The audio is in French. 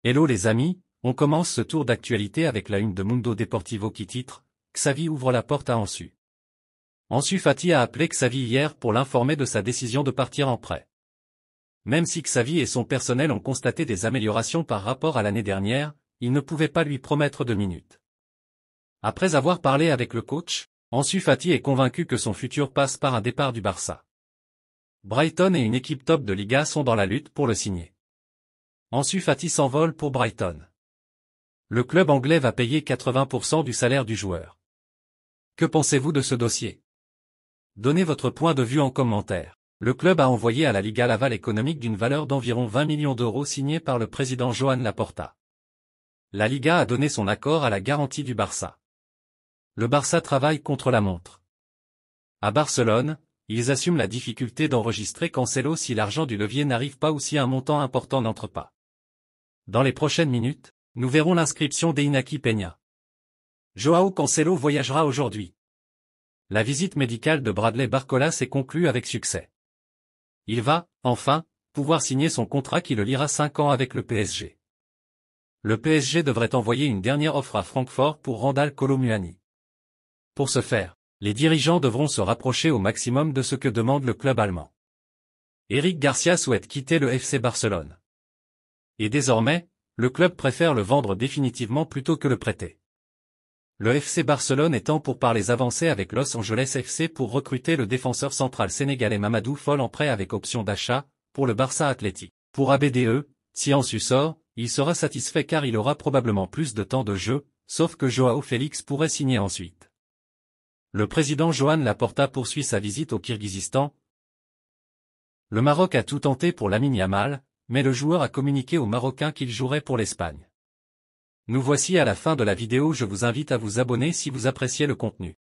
Hello les amis, on commence ce tour d'actualité avec la une de Mundo Deportivo qui titre « Xavi ouvre la porte à Ansu ». Ansu Fati a appelé Xavi hier pour l'informer de sa décision de partir en prêt. Même si Xavi et son personnel ont constaté des améliorations par rapport à l'année dernière, ils ne pouvaient pas lui promettre de minutes. Après avoir parlé avec le coach, Ansu Fati est convaincu que son futur passe par un départ du Barça. Brighton et une équipe top de Liga sont dans la lutte pour le signer. Ansu Fati s'envole pour Brighton. Le club anglais va payer 80% du salaire du joueur. Que pensez-vous de ce dossier? Donnez votre point de vue en commentaire. Le club a envoyé à la Liga l'aval économique d'une valeur d'environ 20 millions d'euros signé par le président Joan Laporta. La Liga a donné son accord à la garantie du Barça. Le Barça travaille contre la montre. À Barcelone, ils assument la difficulté d'enregistrer Cancelo si l'argent du levier n'arrive pas ou si un montant important n'entre pas. Dans les prochaines minutes, nous verrons l'inscription d'Iñaki Peña. Joao Cancelo voyagera aujourd'hui. La visite médicale de Bradley Barcola s'est conclue avec succès. Il va, enfin, pouvoir signer son contrat qui le liera 5 ans avec le PSG. Le PSG devrait envoyer une dernière offre à Francfort pour Randal Kolo Muani. Pour ce faire, les dirigeants devront se rapprocher au maximum de ce que demande le club allemand. Eric Garcia souhaite quitter le FC Barcelone. Et désormais, le club préfère le vendre définitivement plutôt que le prêter. Le FC Barcelone étend pour parler avancées avec Los Angeles FC pour recruter le défenseur central sénégalais Mamadou Fall en prêt avec option d'achat, pour le Barça Athletic. Pour ABDE, si Ansu sort, il sera satisfait car il aura probablement plus de temps de jeu, sauf que Joao Félix pourrait signer ensuite. Le président Joan Laporta poursuit sa visite au Kirghizistan. Le Maroc a tout tenté pour Lamine Yamal, mais le joueur a communiqué aux Marocains qu'il jouerait pour l'Espagne. Nous voici à la fin de la vidéo, je vous invite à vous abonner si vous appréciez le contenu.